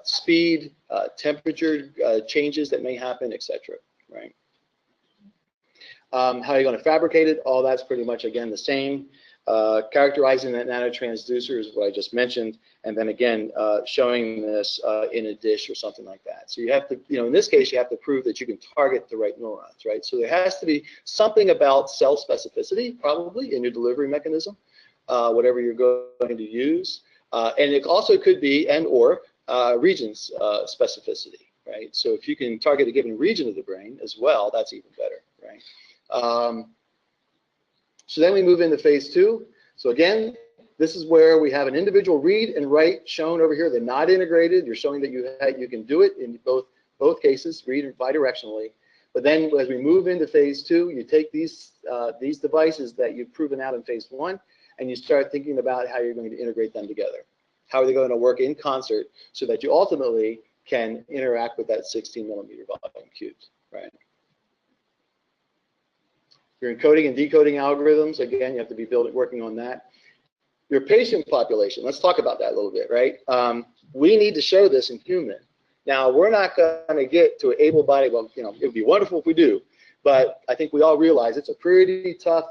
speed, temperature changes that may happen, etc. Right? How you're going to fabricate it, all that's pretty much, again, the same. Characterizing that nanotransducer is what I just mentioned, and then again, showing this in a dish or something like that. So you have to, in this case, you have to prove that you can target the right neurons, right? So there has to be something about cell specificity, probably, in your delivery mechanism, whatever you're going to use. And it also could be, and/or, regions specificity, right? So if you can target a given region of the brain as well, that's even better, right? So then we move into phase 2. So again, this is where we have an individual read and write shown over here. They're not integrated. You're showing that you can do it in both cases, read bidirectionally. But then as we move into phase 2, you take these devices that you've proven out in phase 1, and you start thinking about how you're going to integrate them together. How are they going to work in concert so that you ultimately can interact with that 16 millimeter volume cubes, right? Your encoding and decoding algorithms, again, you have to be working on that. Your patient population, let's talk about that a little bit, right? We need to show this in human. Now, we're not going to get to an able-bodied, well, it would be wonderful if we do, but I think we all realize it's a pretty tough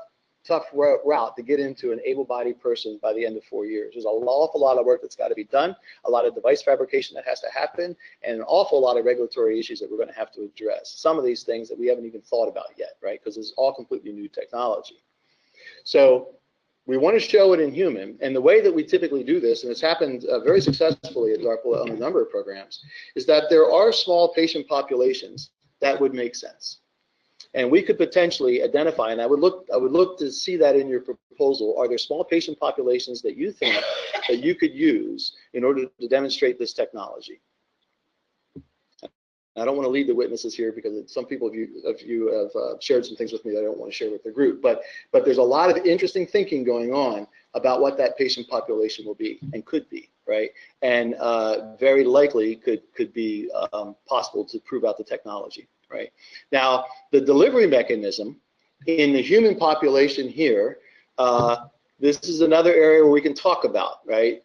route to get into an able-bodied person by the end of 4 years. There's an awful lot of work that's got to be done, a lot of device fabrication that has to happen, and an awful lot of regulatory issues that we're going to have to address. Some of these things that we haven't even thought about yet, right? Because it's all completely new technology. So we want to show it in human, and the way that we typically do this, and it's happened very successfully at DARPA on a number of programs, is that there are small patient populations that would make sense. And we could potentially identify, and I would look to see that in your proposal. Are there small patient populations that you think that you could use in order to demonstrate this technology? I don't want to lead the witnesses here because some people of you have shared some things with me that I don't want to share with the group. But there's a lot of interesting thinking going on about what that patient population will be and could be, right? And very likely could be possible to prove out the technology. Right. Now, the delivery mechanism in the human population here, this is another area where we can talk about, right?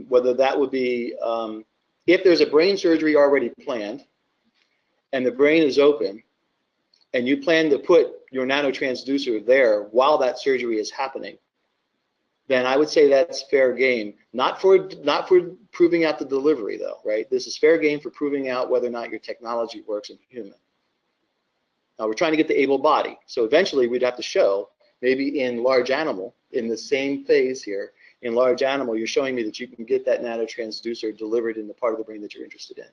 Whether that would be, if there's a brain surgery already planned and the brain is open and you plan to put your nanotransducer there while that surgery is happening, then I would say that's fair game. Not for proving out the delivery though, right? This is fair game for proving out whether or not your technology works in human. Now we're trying to get the able body. So eventually we'd have to show, maybe in large animal, in the same phase here, in large animal, you're showing me that you can get that nanotransducer delivered in the part of the brain that you're interested in.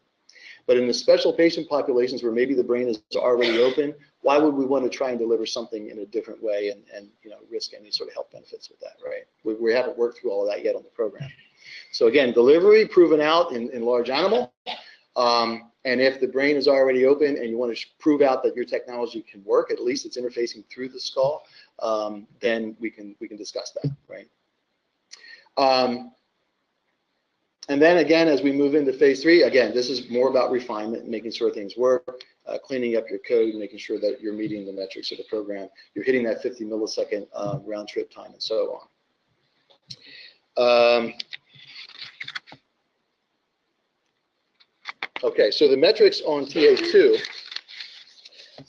But in the special patient populations where maybe the brain is already open, why would we want to try and deliver something in a different way and risk any sort of health benefits with that, right? We haven't worked through all of that yet on the program. So again, delivery proven out in large animal. And if the brain is already open and you want to prove out that your technology can work, at least it's interfacing through the skull, then we can discuss that, right? And then again, as we move into phase 3, again, this is more about refinement, making sure things work, cleaning up your code, making sure that you're meeting the metrics of the program, you're hitting that 50 millisecond round trip time, and so on. Okay, so the metrics on TA2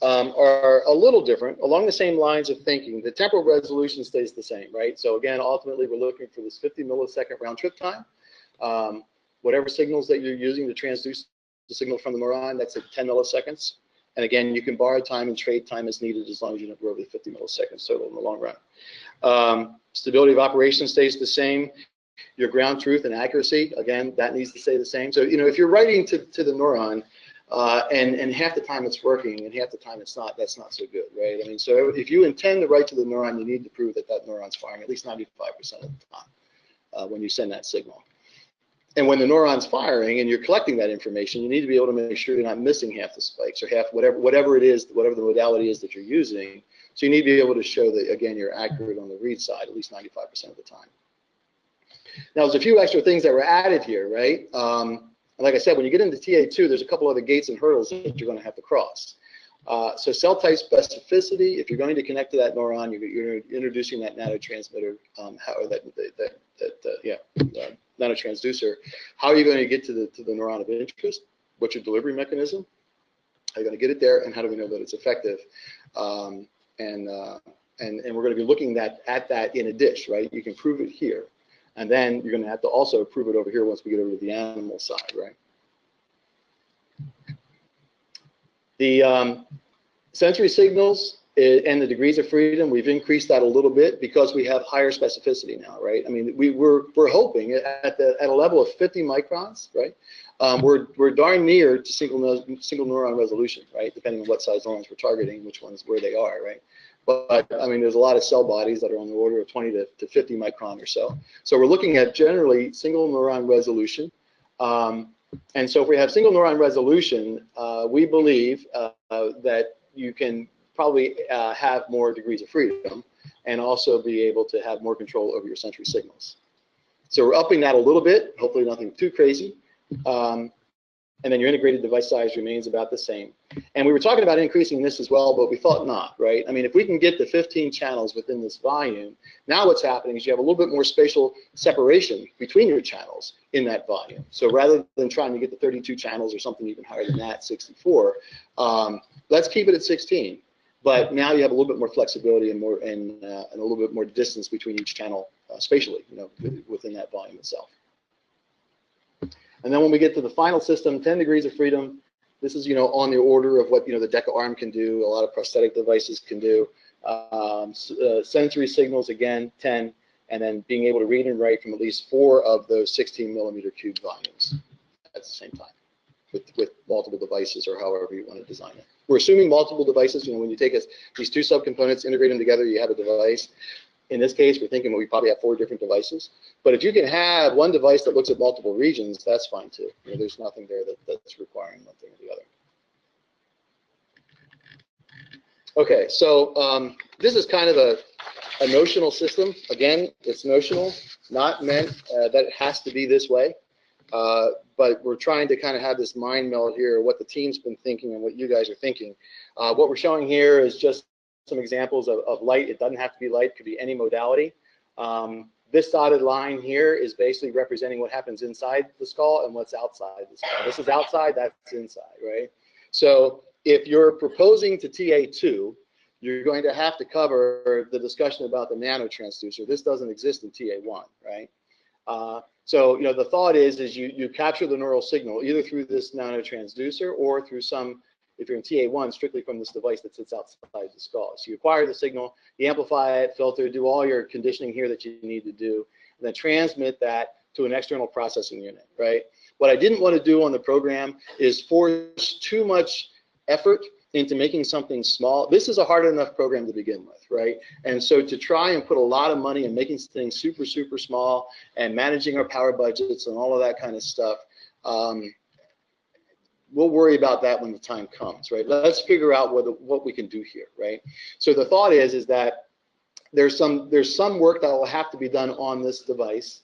are a little different, along the same lines of thinking. The temporal resolution stays the same, right? So again, ultimately, we're looking for this 50 millisecond round trip time. Whatever signals that you're using to transduce the signal from the neuron, that's at 10 milliseconds. And again, you can borrow time and trade time as needed as long as you don't go over the 50 milliseconds total in the long run. Stability of operation stays the same. Your ground truth and accuracy, again, that needs to stay the same. So, if you're writing to the neuron and half the time it's working and half the time it's not, that's not so good, right? I mean, so if you intend to write to the neuron, you need to prove that that neuron's firing at least 95% of the time when you send that signal. And when the neuron's firing and you're collecting that information, you need to be able to make sure you're not missing half the spikes or half whatever it is, whatever the modality is that you're using. So you need to be able to show that, again, you're accurate on the read side at least 95% of the time. Now, there's a few extra things that were added here, right? Like I said, when you get into TA2, there's a couple other gates and hurdles that you're going to have to cross. So cell type specificity, if you're going to connect to that neuron, you're introducing that nanotransmitter, nanotransducer. How are you going to get to the neuron of interest? What's your delivery mechanism? How are you going to get it there? And how do we know that it's effective? And we're going to be looking at that in a dish, right? You can prove it here. And then you're going to have to also prove it over here once we get over to the animal side, right? The sensory signals and the degrees of freedom, we've increased that a little bit because we have higher specificity now, right? I mean, we're hoping at a level of 50 microns, right? We're darn near to single neuron resolution, right? Depending on what size neurons we're targeting, which ones, where they are, right? But I mean, there's a lot of cell bodies that are on the order of 20 to 50 micron or so. So we're looking at generally single neuron resolution. And so if we have single neuron resolution, we believe that you can probably have more degrees of freedom and also be able to have more control over your sensory signals. So we're upping that a little bit, hopefully nothing too crazy. And then your integrated device size remains about the same. And we were talking about increasing this as well, but we thought not, right? I mean, if we can get the 15 channels within this volume, now what's happening is you have a little bit more spatial separation between your channels in that volume. So rather than trying to get the 32 channels or something even higher than that, 64, let's keep it at 16. But now you have a little bit more flexibility and a little bit more distance between each channel spatially, within that volume itself. And then when we get to the final system, 10 degrees of freedom, this is, on the order of what, the DECA arm can do, a lot of prosthetic devices can do. Sensory signals, again, 10, and then being able to read and write from at least 4 of those 16 millimeter cube volumes at the same time with multiple devices or however you want to design it. We're assuming multiple devices, when you take these 2 subcomponents, integrate them together, you have a device. In this case, we're thinking we probably have 4 different devices. But if you can have one device that looks at multiple regions, that's fine too. There's nothing there that's requiring one thing or the other. Okay, so this is kind of a notional system. Again, it's notional, not meant that it has to be this way. But we're trying to kind of have this mind meld here, what the team's been thinking and what you guys are thinking. What we're showing here is just some examples of light. It doesn't have to be light, it could be any modality. This dotted line here is basically representing what happens inside the skull and what's outside the skull. This is outside, that's inside, right? So if you're proposing to TA2, you're going to have to cover the discussion about the nanotransducer. This doesn't exist in TA1, right? So, you know, the thought is you capture the neural signal either through this nanotransducer or through some, if you're in TA1, strictly from this device that sits outside the skull. So you acquire the signal, you amplify it, filter, do all your conditioning here that you need to do, and then transmit that to an external processing unit, right? What I didn't want to do on the program is force too much effort into making something small. This is a hard enough program to begin with, right? And so to try and put a lot of money in making things super, super small and managing our power budgets and all of that kind of stuff, we'll worry about that when the time comes, right? Let's figure out what we can do here, right? So the thought is that there's some work that will have to be done on this device,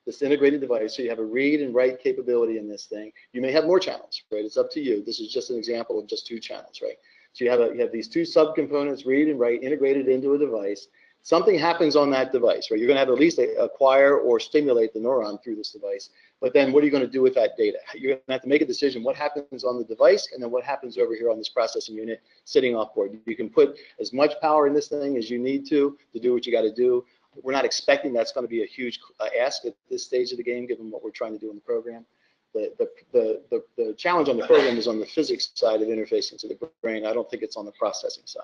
this integrated device, so you have a read and write capability in this thing. You may have more channels, right? It's up to you. This is just an example of just 2 channels, right? So you have these 2 subcomponents, read and write, integrated into a device. Something happens on that device, right? You're going to have at least acquire or stimulate the neuron through this device. But then what are you going to do with that data? You're going to have to make a decision what happens on the device and then what happens over here on this processing unit sitting off board. You can put as much power in this thing as you need to do what you got to do. We're not expecting that's going to be a huge ask at this stage of the game, given what we're trying to do in the program. The challenge on the program is on the physics side of interfacing to the brain. I don't think it's on the processing side.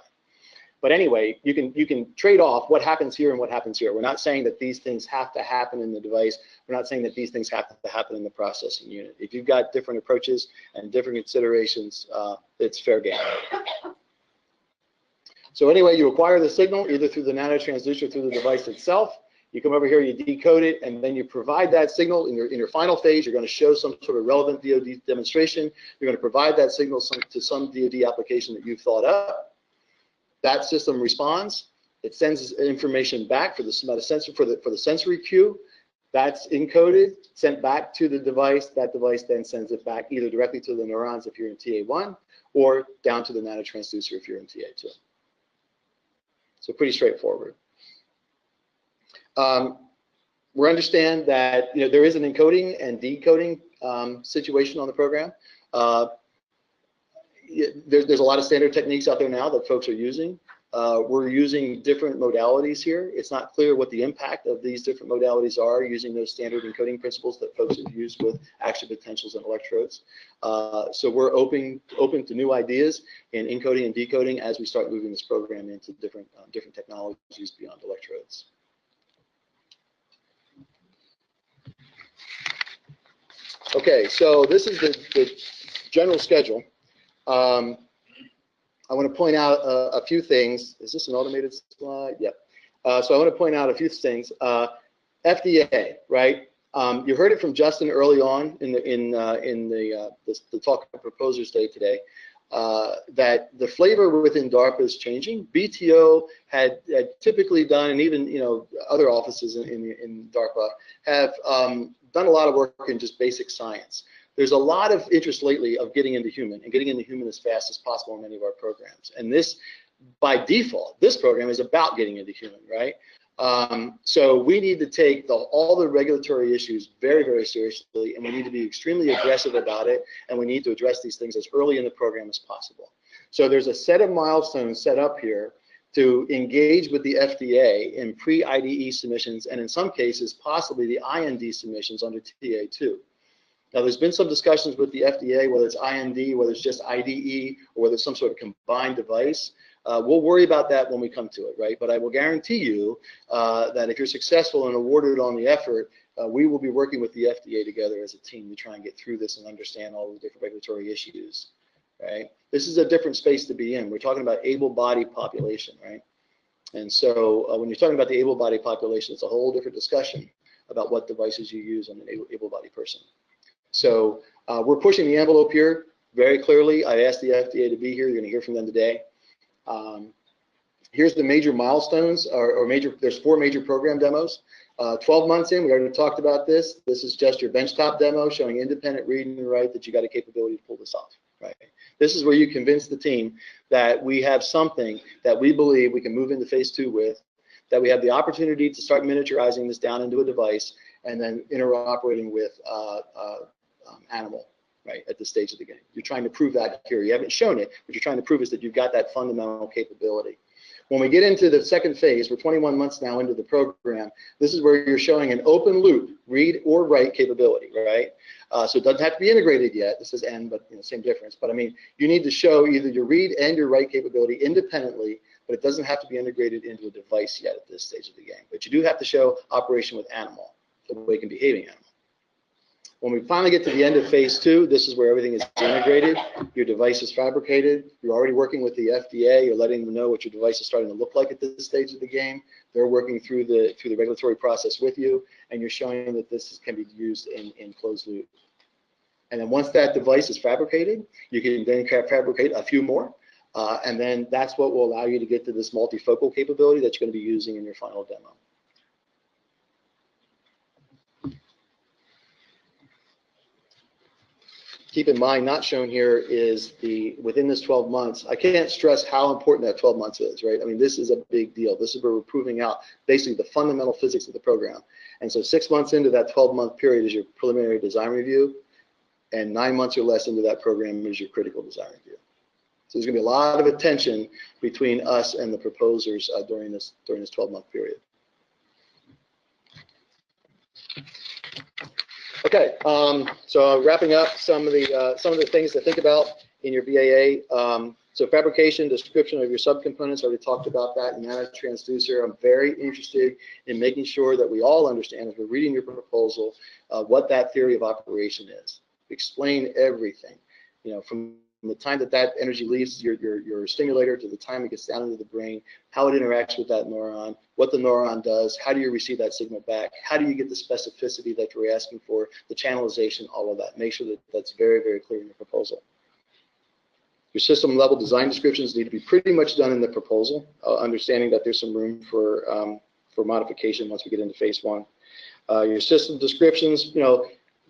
But anyway, you can trade off what happens here and what happens here. We're not saying that these things have to happen in the device. We're not saying that these things have to happen in the processing unit. If you've got different approaches and different considerations, it's fair game. So anyway, you acquire the signal either through the nanotransducer, through the device itself. You come over here, you decode it, and then you provide that signal in your final phase. You're going to show some sort of relevant DoD demonstration. You're going to provide that signal to some DoD application that you've thought up. That system responds. It sends information back for the sensory cue. That's encoded, sent back to the device. That device then sends it back either directly to the neurons if you're in TA1 or down to the nanotransducer if you're in TA2. So pretty straightforward. We understand that there is an encoding and decoding situation on the program. There's a lot of standard techniques out there now that folks are using. We're using different modalities here. It's not clear what the impact of these different modalities are using those standard encoding principles that folks have used with action potentials and electrodes. So we're open to new ideas in encoding and decoding as we start moving this program into different technologies beyond electrodes. Okay, so this is the general schedule. I want to point out a few things. Is this an automated slide? Yep. So I want to point out a few things. FDA, right? You heard it from Justin early on in the talk of proposers day today, that the flavor within DARPA is changing. BTO had typically done, and even other offices in DARPA have done a lot of work in just basic science. There's a lot of interest lately of getting into human and getting into human as fast as possible in many of our programs. And this, by default, this program is about getting into human, right? So we need to take all the regulatory issues very, very seriously, and we need to be extremely aggressive about it, and we need to address these things as early in the program as possible. So there's a set of milestones set up here to engage with the FDA in pre-IDE submissions, and in some cases, possibly the IND submissions under TA2. Now, there's been some discussions with the FDA, whether it's IND, whether it's just IDE, or whether it's some sort of combined device. We'll worry about that when we come to it, right? But I will guarantee you that if you're successful and awarded on the effort, we will be working with the FDA together as a team to try and get through this and understand all the different regulatory issues, right? This is a different space to be in. We're talking about able-bodied population, right? And so when you're talking about the able-bodied population, it's a whole different discussion about what devices you use on an able-bodied person. So we're pushing the envelope here very clearly. I asked the FDA to be here. You're going to hear from them today. Here's the major milestones, there's 4 major program demos. 12 months in, we already talked about this. This is just your benchtop demo showing independent read and write that you got a capability to pull this off, right? This is where you convince the team that we have something that we believe we can move into phase 2 with, that we have the opportunity to start miniaturizing this down into a device and then interoperating with animal, right, at this stage of the game. You're trying to prove that here. You haven't shown it, but you're trying to prove is that you've got that fundamental capability. When we get into the second phase, we're 21 months now into the program. This is where you're showing an open loop read or write capability, right? So it doesn't have to be integrated yet. This is N, but same difference. But I mean, you need to show either your read and your write capability independently, but it doesn't have to be integrated into a device yet at this stage of the game. But you do have to show operation with animal, the way it can behaving animal. When we finally get to the end of phase 2, this is where everything is integrated. Your device is fabricated. You're already working with the FDA. You're letting them know what your device is starting to look like at this stage of the game. They're working through the regulatory process with you, and you're showing that this can be used in closed loop. And then once that device is fabricated, you can then fabricate a few more, and then that's what will allow you to get to this multifocal capability that you're going to be using in your final demo. Keep in mind, not shown here is within this 12 months, I can't stress how important that 12 months is, right? I mean, this is a big deal. This is where we're proving out basically the fundamental physics of the program. And so 6 months into that 12-month period is your preliminary design review, and 9 months or less into that program is your critical design review. So there's going to be a lot of attention between us and the proposers during this 12-month period. Okay, so wrapping up some of the things to think about in your BAA. So fabrication, description of your subcomponents, I already talked about that. Nanotransducer, I'm very interested in making sure that we all understand as we're reading your proposal what that theory of operation is. Explain everything, from the time that energy leaves your stimulator to the time it gets down into the brain, how it interacts with that neuron, what the neuron does, how do you receive that signal back, how do you get the specificity that you're asking for, the channelization, all of that. Make sure that that's very, very clear in your proposal. Your system level design descriptions need to be pretty much done in the proposal, understanding that there's some room for modification once we get into phase 1. Your system descriptions,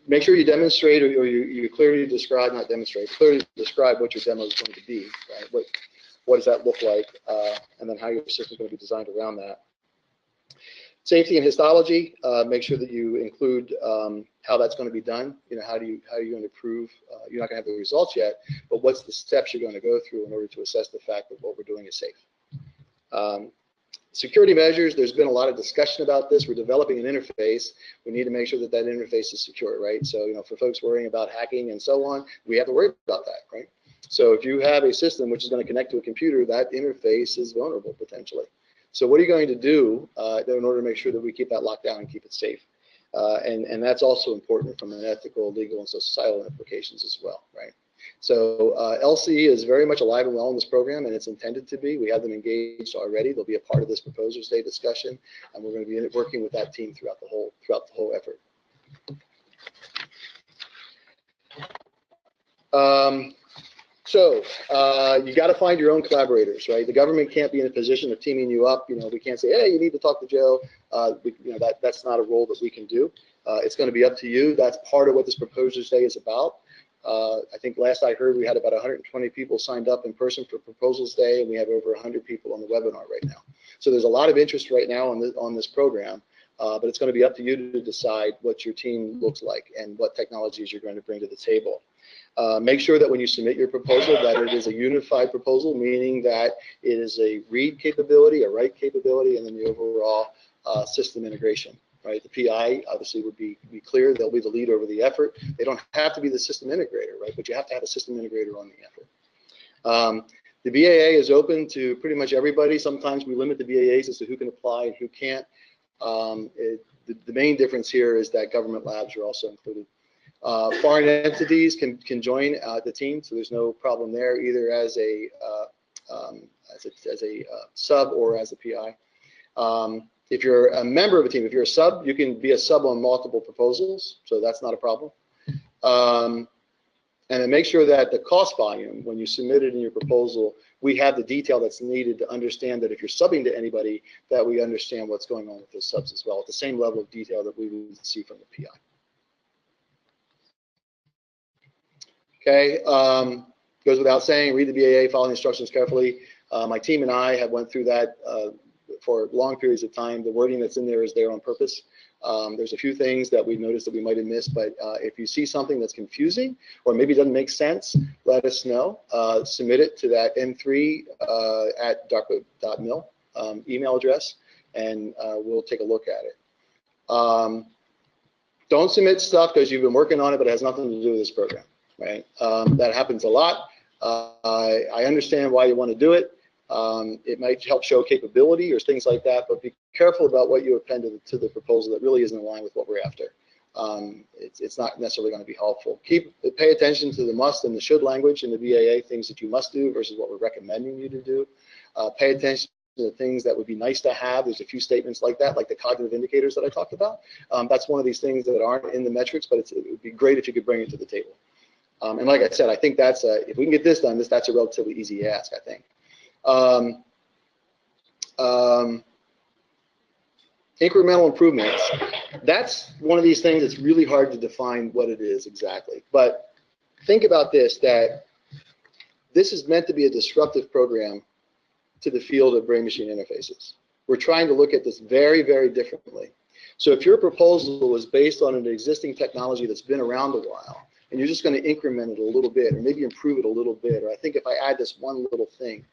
make sure you demonstrate or you clearly describe, not demonstrate, clearly describe what your demo is going to be, right? What does that look like, and then how your system is going to be designed around that. Safety and histology, make sure that you include how that's going to be done. How are you going to prove, you're not going to have the results yet, but what's the steps you're going to go through in order to assess the fact that what we're doing is safe. Security measures, there's been a lot of discussion about this. We're developing an interface. We need to make sure that that interface is secure, right? So, for folks worrying about hacking and so on, we have to worry about that, right? So if you have a system which is going to connect to a computer, that interface is vulnerable potentially. So what are you going to do in order to make sure that we keep that locked down and keep it safe? And that's also important from an ethical, legal, and societal implications as well, right? So LC is very much alive and well in this program, and it's intended to be. We have them engaged already. They'll be a part of this Proposers Day discussion, and we're going to be working with that team throughout the whole effort. So you got to find your own collaborators, right? The government can't be in a position of teaming you up. We can't say, hey, you need to talk to Joe. That's not a role that we can do. It's going to be up to you. That's part of what this Proposers Day is about. I think last I heard we had about 120 people signed up in person for Proposals Day, and we have over 100 people on the webinar right now. So there's a lot of interest right now on this program, but it's going to be up to you to decide what your team looks like and what technologies you're going to bring to the table. Make sure that when you submit your proposal that it is a unified proposal, meaning that it is a read capability, a write capability, and then the overall system integration. Right, the PI obviously would be clear. They'll be the lead over the effort. They don't have to be the system integrator, right? But you have to have a system integrator on the effort. The BAA is open to pretty much everybody. Sometimes we limit the BAAs as to who can apply and who can't. The main difference here is that government labs are also included. Foreign entities can join the team, so there's no problem there, either as a sub or as a PI. If you're a member of a team, if you're a sub, you can be a sub on multiple proposals, so that's not a problem. And then make sure that the cost volume, when you submit it in your proposal, we have the detail that's needed to understand that if you're subbing to anybody, that we understand what's going on with those subs as well, at the same level of detail that we would see from the PI. Okay, goes without saying, read the BAA, follow the instructions carefully. My team and I have went through that for long periods of time. The wording that's in there is there on purpose. There's a few things that we've noticed that we might have missed, but if you see something that's confusing or maybe doesn't make sense, let us know. Submit it to that m3 at darpa.mil email address, and we'll take a look at it. Don't submit stuff because you've been working on it, but it has nothing to do with this program, right? That happens a lot. I understand why you want to do it. It might help show capability or things like that, but be careful about what you append to the proposal that really isn't in line with what we're after. It's not necessarily going to be helpful. Pay attention to the must and the should language in the BAA, things that you must do versus what we're recommending you to do. Pay attention to the things that would be nice to have. There's a few statements like that, like the cognitive indicators that I talked about. That's one of these things that aren't in the metrics, but it would be great if you could bring it to the table. And like I said, I think that's if we can get this done, that's a relatively easy ask, I think. Incremental improvements. That's one of these things that's really hard to define what it is exactly. But think about this, that this is meant to be a disruptive program to the field of brain-machine interfaces. We're trying to look at this very, very differently. So if your proposal was based on an existing technology that's been around a while, and you're just going to increment it a little bit, or maybe improve it a little bit, or I think if I add this one little thing,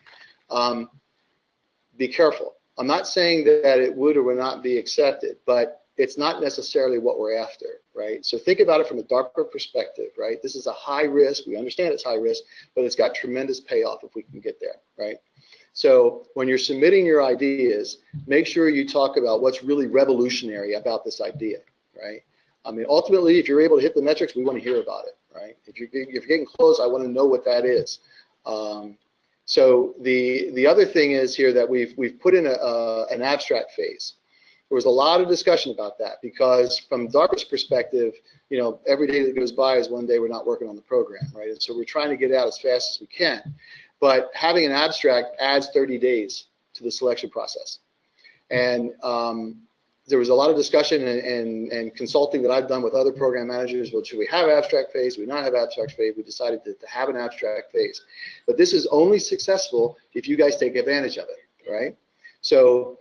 be careful. I'm not saying that it would or would not be accepted, but it's not necessarily what we're after, right? So think about it from a DARPA perspective, right? This is a high risk. We understand it's high risk, but it's got tremendous payoff if we can get there, right? So when you're submitting your ideas, make sure you talk about what's really revolutionary about this idea, right? I mean, ultimately, if you're able to hit the metrics, we want to hear about it, right? If you're getting close, I want to know what that is. So the other thing is here that we've put in an abstract phase. There was a lot of discussion about that because from DARPA's perspective, you know, every day that goes by is one day we're not working on the program, right? And so we're trying to get out as fast as we can. But having an abstract adds 30 days to the selection process. And there was a lot of discussion and consulting that I've done with other program managers. Well, should we have abstract phase? Should we not have abstract phase? We decided to have an abstract phase. But this is only successful if you guys take advantage of it, right? So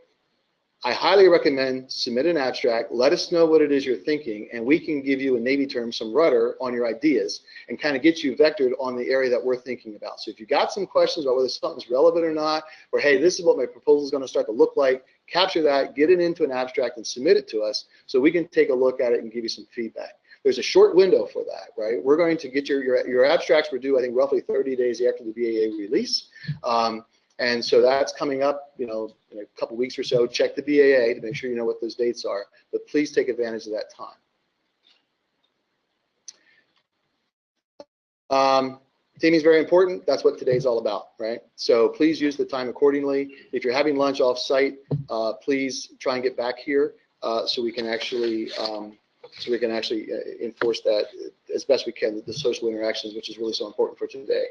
I highly recommend submit an abstract, let us know what it is you're thinking, and we can give you, in Navy terms, some rudder on your ideas and kind of get you vectored on the area that we're thinking about. So if you got some questions about whether something's relevant or not, or hey, this is what my proposal is going to start to look like, capture that, get it into an abstract and submit it to us so we can take a look at it and give you some feedback. There's a short window for that, right? We're going to get your abstracts were due, I think, roughly 30 days after the BAA release. And so that's coming up, you know, in a couple weeks or so. Check the BAA to make sure you know what those dates are, but please take advantage of that time. Teaming is very important. That's what today's all about, right? So please use the time accordingly. If you're having lunch off site, please try and get back here so we can actually enforce that as best we can, the social interactions, which is really so important for today.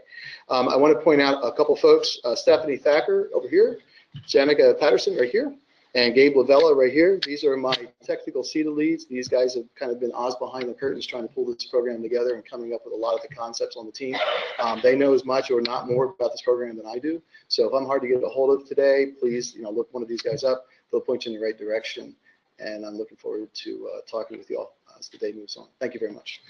I want to point out a couple folks, Stephanie Thacker over here, Janica Patterson right here, and Gabe Lavella right here. These are my technical CETA leads. These guys have kind of been Oz behind the curtains trying to pull this program together and coming up with a lot of the concepts on the team. They know as much or not more about this program than I do. So if I'm hard to get a hold of today, please, you know, look one of these guys up. They'll point you in the right direction. And I'm looking forward to talking with you all as the day moves on. Thank you very much.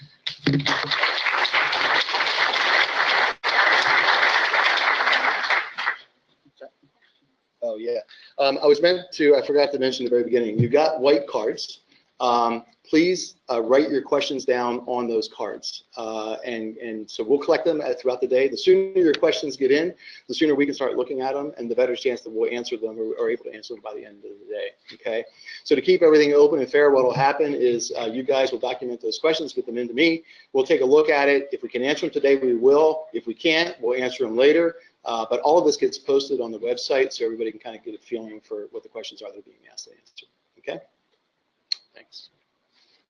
Oh, yeah. I forgot to mention at the very beginning, you got white cards. Please write your questions down on those cards. And so we'll collect them throughout the day. The sooner your questions get in, the sooner we can start looking at them, and the better chance that we'll answer them or are able to answer them by the end of the day, okay? So to keep everything open and fair, what will happen is you guys will document those questions, get them into me. We'll take a look at it. If we can answer them today, we will. If we can't, we'll answer them later. But all of this gets posted on the website so everybody can kind of get a feeling for what the questions are that are being asked to answer, okay?